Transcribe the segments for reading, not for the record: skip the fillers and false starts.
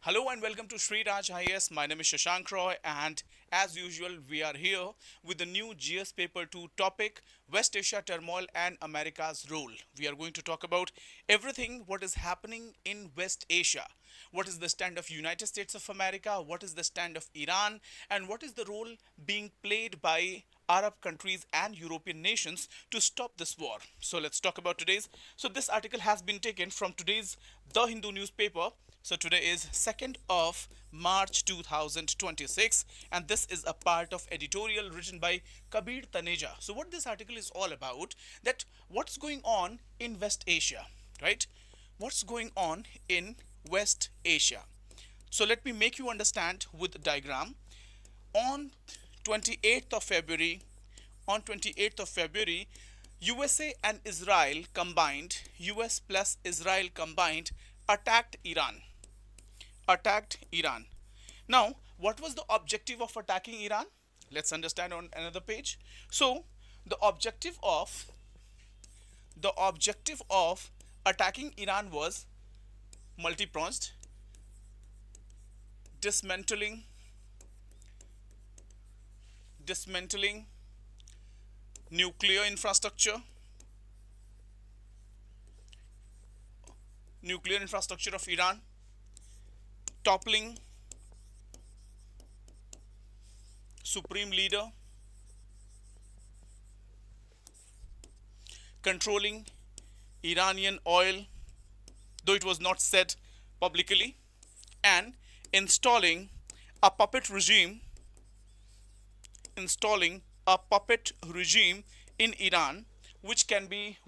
Hello and welcome to Sri Raj IAS. My name is Shashank Roy, and as usual, we are here with the new GS Paper 2 topic, West Asia Turmoil and America's Role. We are going to talk about everything what is happening in West Asia. What is the stand of United States of America? What is the stand of Iran? And what is the role being played by Arab countries and European nations to stop this war? So let's talk about today's. So this article has been taken from today's The Hindu newspaper. So today is 2nd of March 2026, and this is a part of editorial written by Kabir Taneja. So what this article is all about, that what's going on in West Asia, right? What's going on in West Asia? So let me make you understand with the diagram. On 28th of February, on 28th of February, USA and Israel combined, US plus Israel combined, attacked Iran. Attacked Iran. Now, what was the objective of attacking Iran? Let's understand on another page. So, the objective of attacking Iran was multi-pronged: dismantling dismantling nuclear infrastructure of Iran, toppling supreme leader, controlling Iranian oil, though it was not said publicly, and installing a puppet regime installing a puppet regime in Iran, which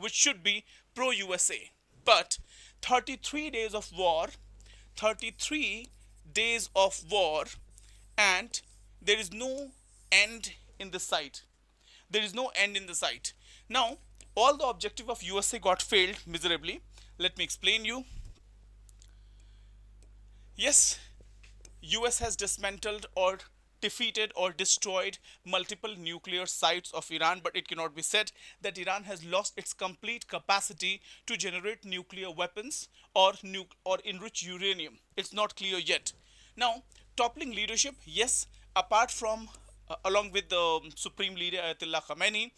should be pro USA. But 33 days of war, 33 days of war, and there is no end in the sight. There is no end in the sight. Now, all the objective of USA got failed miserably. Let me explain you. Yes, US has dismantled or defeated or destroyed multiple nuclear sites of Iran, but it cannot be said that Iran has lost its complete capacity to generate nuclear weapons or enrich uranium. It's not clear yet. Now, toppling leadership, yes, apart from along with the supreme leader Ayatollah Khamenei,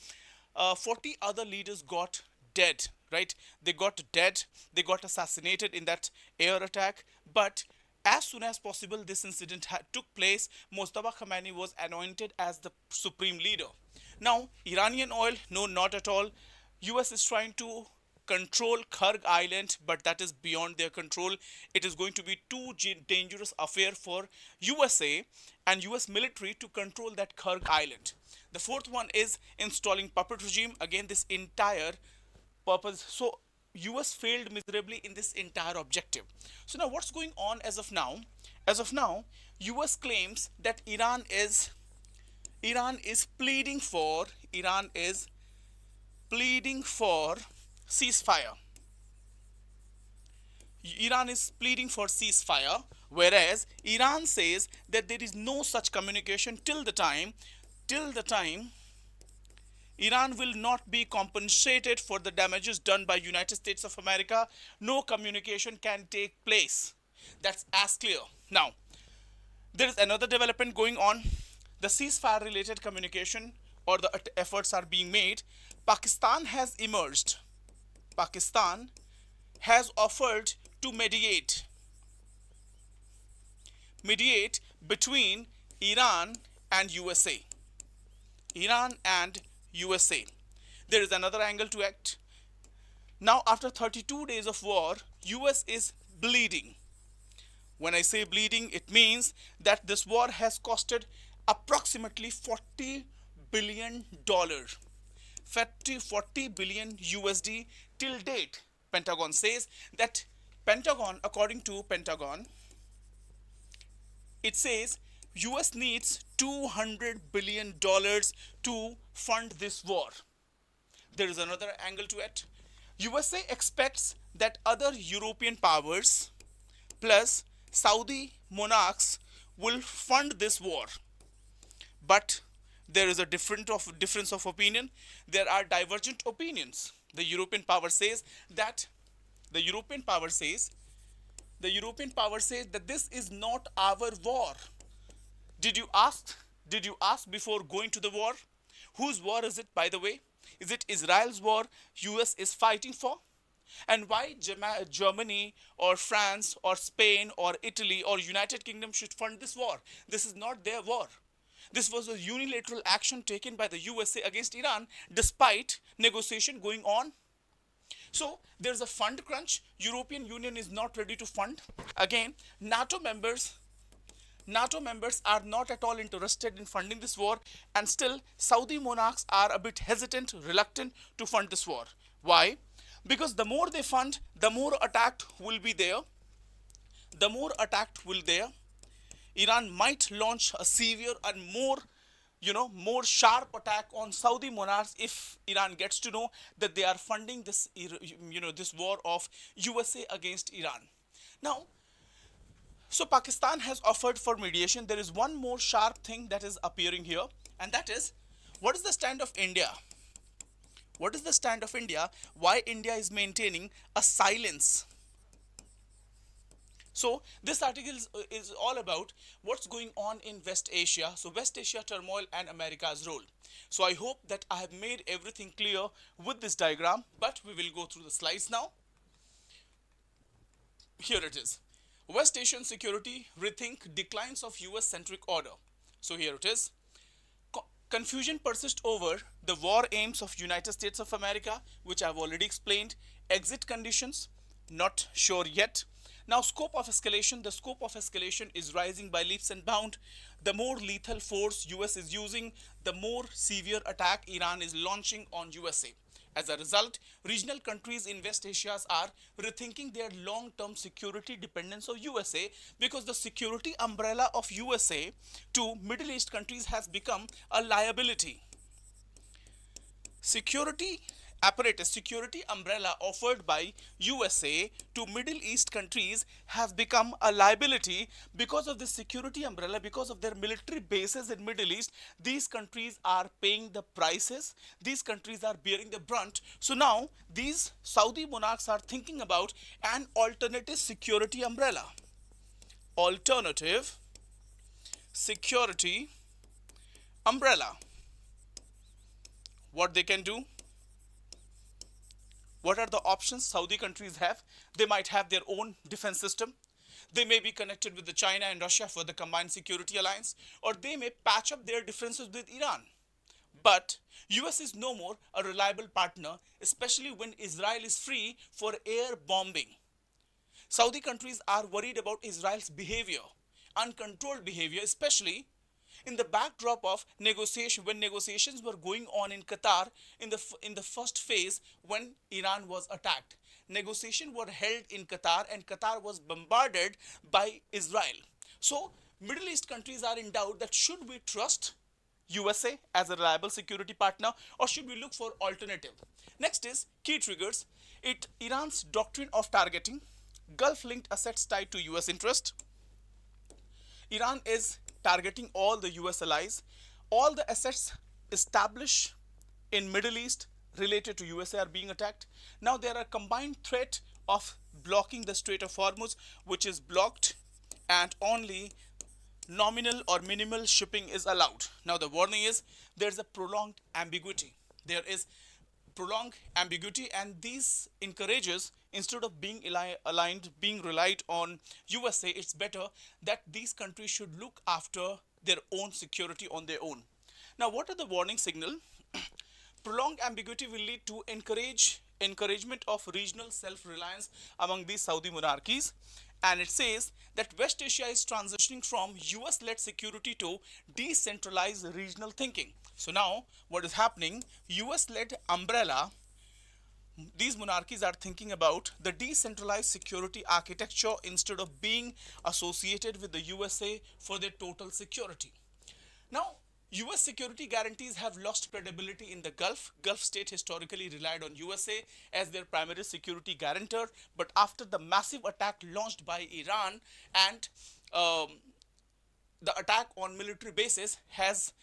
40 other leaders got dead, right? They got dead, they got assassinated in that air attack, but as soon as possible this incident took place, Mustafa Khamenei was anointed as the supreme leader. Now, Iranian oil, no, not at all. US is trying to control Kharg Island, but that is beyond their control. It is going to be too dangerous affair for USA and US military to control that Kharg Island. The fourth one is installing puppet regime. Again, this entire purpose. So US failed miserably in this entire objective. So now what's going on as of now? As of now, US claims that Iran is pleading for ceasefire. Iran is pleading for ceasefire, whereas Iran says that there is no such communication till the time Iran will not be compensated for the damages done by United States of America. No communication can take place. That's as clear. Now, there is another development going on. The ceasefire related communication or the efforts are being made. Pakistan has emerged. Pakistan has offered to mediate between Iran and USA. Iran and USA. There is another angle to act. Now, after 32 days of war, US is bleeding. When I say bleeding, it means that this war has costed approximately $40 billion. 40 billion USD till date. Pentagon says that according to Pentagon, it says US needs $200 billion to fund this war. There is another angle to it. USA expects that other European powers plus Saudi monarchs will fund this war. But there is a difference of opinion. There are divergent opinions. The European power says The European power says that this is not our war. Did you ask? Did you ask before going to the war? Whose war is it, by the way? Is it Israel's war US is fighting for? And why Germany or France or Spain or Italy or United Kingdom should fund this war? This is not their war. This was a unilateral action taken by the USA against Iran despite negotiation going on. So there's a fund crunch. European Union is not ready to fund. Again, NATO members are not at all interested in funding this war, and still Saudi monarchs are a bit hesitant, reluctant to fund this war. Why? Because the more they fund, the more attack will be there. The more attack will there. Iran might launch a severe and more sharp attack on Saudi monarchs if Iran gets to know that they are funding this war of USA against Iran. Now, so Pakistan has offered for mediation. There is one more sharp thing that is appearing here, and that is, what is the stand of India? What is the stand of India? Why India is maintaining a silence? So this article is all about what's going on in West Asia. So West Asia turmoil and America's role. So I hope that I have made everything clear with this diagram, but we will go through the slides now. Here it is. West Asian security rethink declines of US centric order. So here it is. Confusion persists over the war aims of United States of America, which I've already explained. Exit conditions, not sure yet. Now, scope of escalation. The scope of escalation is rising by leaps and bounds. The more lethal force US is using, the more severe attack Iran is launching on USA. As a result, regional countries in West Asia are rethinking their long-term security dependence on USA, because the security umbrella of USA to Middle East countries has become a liability. Security umbrella offered by USA to Middle East countries has become a liability because of the security umbrella, because of their military bases in Middle East. These countries are paying the prices. These countries are bearing the brunt. So now these Saudi monarchs are thinking about an alternative security umbrella. Alternative security umbrella. What they can do? What are the options Saudi countries have? They might have their own defense system. They may be connected with the China and Russia for the combined security alliance, or they may patch up their differences with Iran. But US is no more a reliable partner, especially when Israel is free for air bombing. Saudi countries are worried about Israel's behavior, uncontrolled behavior, especially in the backdrop of when negotiations were going on in Qatar in the first phase when Iran was attacked. Negotiations were held in Qatar, and Qatar was bombarded by Israel. So Middle East countries are in doubt that should we trust USA as a reliable security partner, or should we look for alternative? Next is key triggers. Iran's doctrine of targeting, Gulf-linked assets tied to US interest. Iran is targeting all the US allies. All the assets established in Middle East related to USA are being attacked. Now there are combined threat of blocking the Strait of Hormuz, which is blocked, and only nominal or minimal shipping is allowed. Now the warning is there's a prolonged ambiguity. There is prolonged ambiguity, and these encourages, instead of being being relied on USA, it's better that these countries should look after their own security on their own. Now, what are the warning signal? Prolonged ambiguity will lead to encouragement of regional self-reliance among these Saudi monarchies, and it says that West Asia is transitioning from US-led security to decentralized regional thinking. So now what is happening? US-led umbrella, these monarchies are thinking about the decentralized security architecture instead of being associated with the USA for their total security. Now, US security guarantees have lost credibility in the Gulf. Gulf state historically relied on USA as their primary security guarantor, but after the massive attack launched by Iran and the attack on military bases has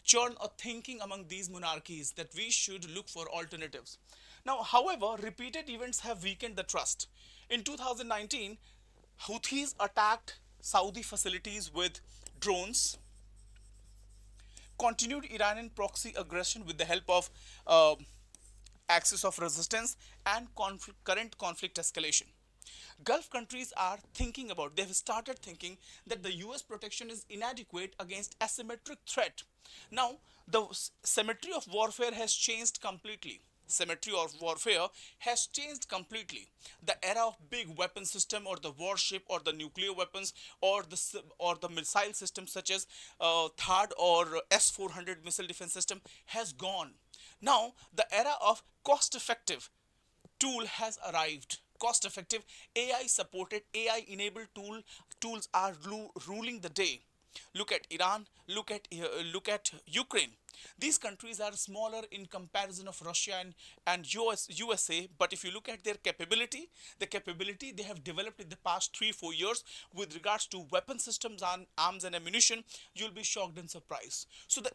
churned a thinking among these monarchies that we should look for alternatives. Now, however, repeated events have weakened the trust. In 2019, Houthis attacked Saudi facilities with drones, continued Iranian proxy aggression with the help of uh, axis of resistance, and current conflict escalation. Gulf countries are thinking about, they've started thinking that the US protection is inadequate against asymmetric threat. Now, the symmetry of warfare has changed completely. Symmetry of warfare has changed completely. The era of big weapon system or the warship or the nuclear weapons or the missile system such as THAAD or S-400 missile defense system has gone. Now, the era of cost effective tool has arrived. Cost effective AI supported AI enabled tools are ruling the day. Look at Iran, look at Ukraine. These countries are smaller in comparison of Russia and USA, but if you look at their capability, the capability they have developed in the past 3 4 years with regards to weapon systems and arms and ammunition, you'll be shocked and surprised. So the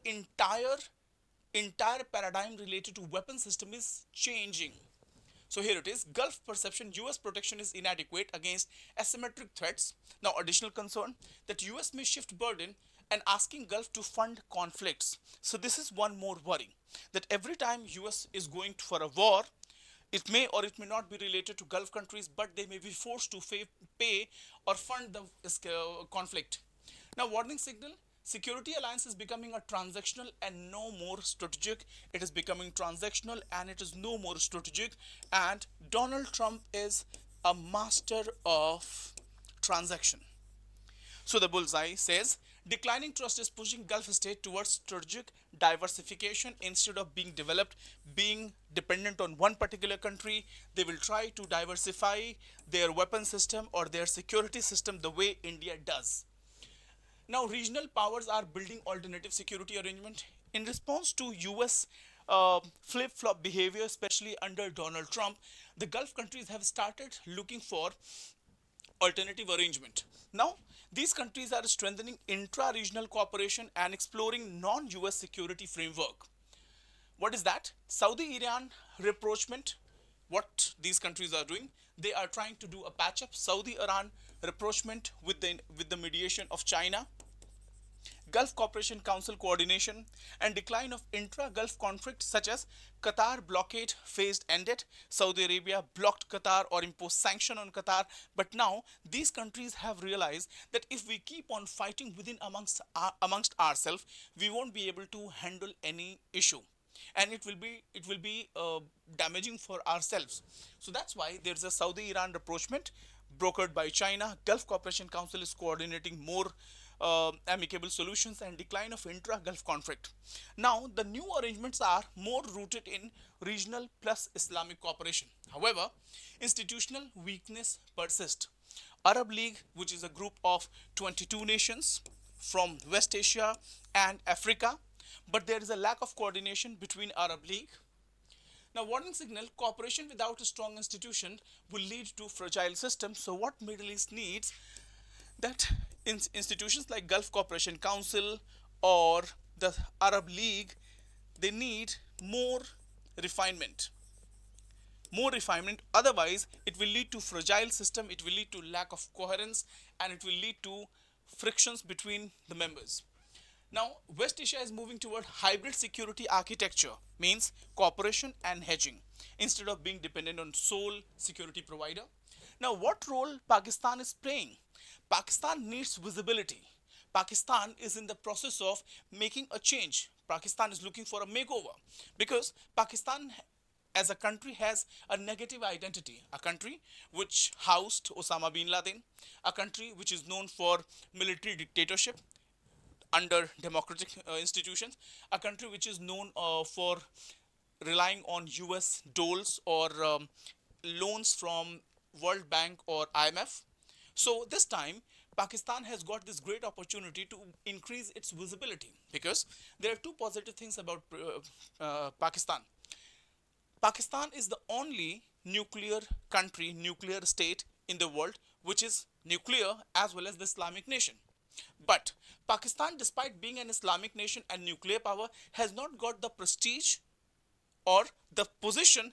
entire paradigm related to weapon system is changing. So here it is, Gulf perception, US protection is inadequate against asymmetric threats. Now additional concern that US may shift burden and asking Gulf to fund conflicts. So this is one more worry that every time US is going for a war, it may or it may not be related to Gulf countries, but they may be forced to pay or fund the conflict. Now, warning signal, security alliance is becoming a transactional and no more strategic. It is becoming transactional and it is no more strategic. And Donald Trump is a master of transaction. So the bullseye says declining trust is pushing Gulf state towards strategic diversification instead of being dependent on one particular country. They will try to diversify their weapon system or their security system the way India does. Now, regional powers are building alternative security arrangement in response to US flip-flop behavior, especially under Donald Trump. The Gulf countries have started looking for alternative arrangement. Now, these countries are strengthening intra-regional cooperation and exploring non-US security framework. What is that? Saudi Iran rapprochement. What these countries are doing, they are trying to do a patch up. Saudi Iran rapprochement with the mediation of China, Gulf Cooperation Council coordination, and decline of intra-Gulf conflicts such as Qatar blockade phased ended, Saudi Arabia blocked Qatar or imposed sanction on Qatar. But now these countries have realized that if we keep on fighting within amongst ourselves, we won't be able to handle any issue and it will be damaging for ourselves. So that's why there's a Saudi Iran rapprochement brokered by China. Gulf Cooperation Council is coordinating more amicable solutions and decline of intra-Gulf conflict. Now, the new arrangements are more rooted in regional plus Islamic cooperation. However, institutional weakness persists. Arab League, which is a group of 22 nations from West Asia and Africa, but there is a lack of coordination between Arab League. Now, warning signal, cooperation without a strong institution will lead to fragile systems. So what Middle East needs, that institutions like Gulf Cooperation Council or the Arab League, they need refinement more refinement. Otherwise it will lead to fragile system, it will lead to lack of coherence, and it will lead to frictions between the members. Now, West Asia is moving toward hybrid security architecture, means cooperation and hedging, instead of being dependent on sole security provider. Now, what role Pakistan is playing? Pakistan needs visibility. Pakistan is in the process of making a change. Pakistan is looking for a makeover because Pakistan as a country has a negative identity. A country which housed Osama bin Laden, a country which is known for military dictatorship under democratic institutions, a country which is known for relying on US doles or loans from World Bank or IMF. So this time Pakistan has got this great opportunity to increase its visibility because there are two positive things about Pakistan. Pakistan is the only nuclear country, nuclear state in the world which is nuclear as well as the Islamic nation. But Pakistan, despite being an Islamic nation and nuclear power, has not got the prestige or the position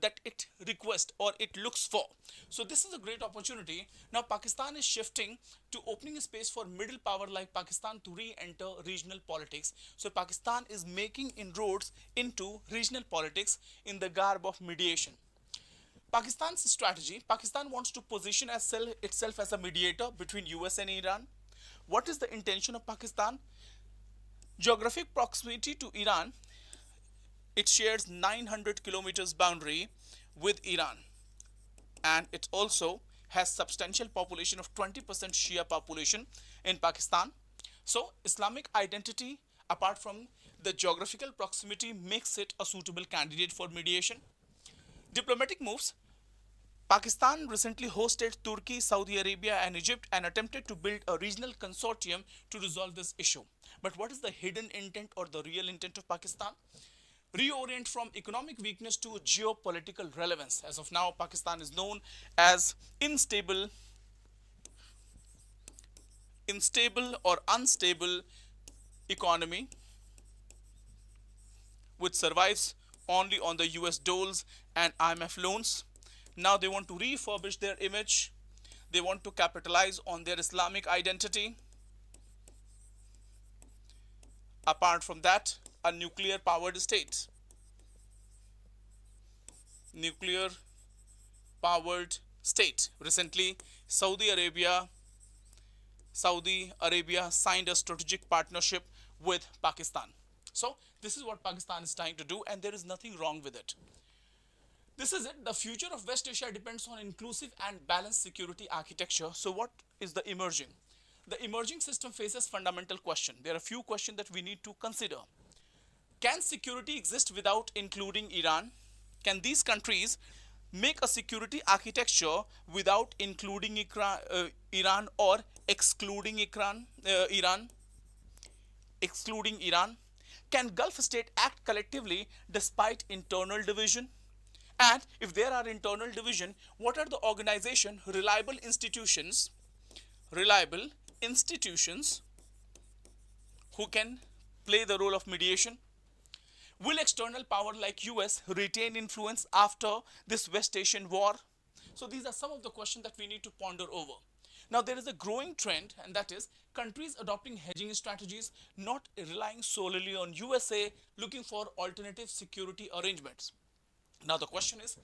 that it requests or it looks for. So this is a great opportunity. Now Pakistan is shifting to opening a space for middle power like Pakistan to re-enter regional politics. So Pakistan is making inroads into regional politics in the garb of mediation. Pakistan's strategy: Pakistan wants to position itself as a mediator between US and Iran. What is the intention of Pakistan? Geographic proximity to Iran. It shares 900 kilometers boundary with Iran, and it also has substantial population of 20% Shia population in Pakistan. So Islamic identity, apart from the geographical proximity, makes it a suitable candidate for mediation. Diplomatic moves: Pakistan recently hosted Turkey, Saudi Arabia, and Egypt and attempted to build a regional consortium to resolve this issue. But what is the hidden intent or the real intent of Pakistan? Reorient from economic weakness to geopolitical relevance. As of now, Pakistan is known as unstable or unstable economy which survives only on the US doles and IMF loans. Now they want to refurbish their image. They want to capitalize on their Islamic identity. Apart from that, a nuclear powered state. Nuclear powered state. Recently, Saudi Arabia signed a strategic partnership with Pakistan. So this is what Pakistan is trying to do, and there is nothing wrong with it. This is it. The future of West Asia depends on inclusive and balanced security architecture. So what is the emerging? The emerging system faces fundamental question. There are a few questions that we need to consider. Can security exist without including Iran? Can these countries make a security architecture without including Iran or excluding Iran? Excluding Iran? Can Gulf states act collectively despite internal division? And if there are internal division, what are the organization, reliable institutions who can play the role of mediation? Will external power like US retain influence after this West Asian war? So these are some of the questions that we need to ponder over. Now there is a growing trend, and that is countries adopting hedging strategies, not relying solely on USA, looking for alternative security arrangements. Now the question is,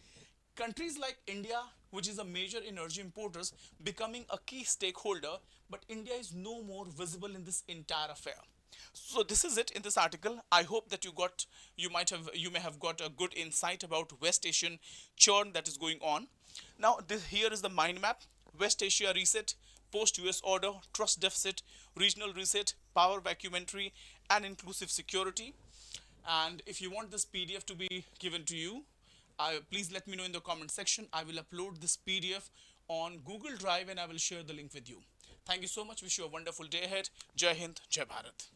countries like India, which is a major energy importer, becoming a key stakeholder, but India is no more visible in this entire affair. So this is it in this article. I hope that you may have got a good insight about West Asian churn that is going on. Now here is the mind map: West Asia reset, post-US order, trust deficit, regional reset, power vacuum entry, and inclusive security. And if you want this PDF to be given to you, please let me know in the comment section. I will upload this PDF on Google Drive and I will share the link with you. Thank you so much. Wish you a wonderful day ahead. Jai Hind, Jai Bharat.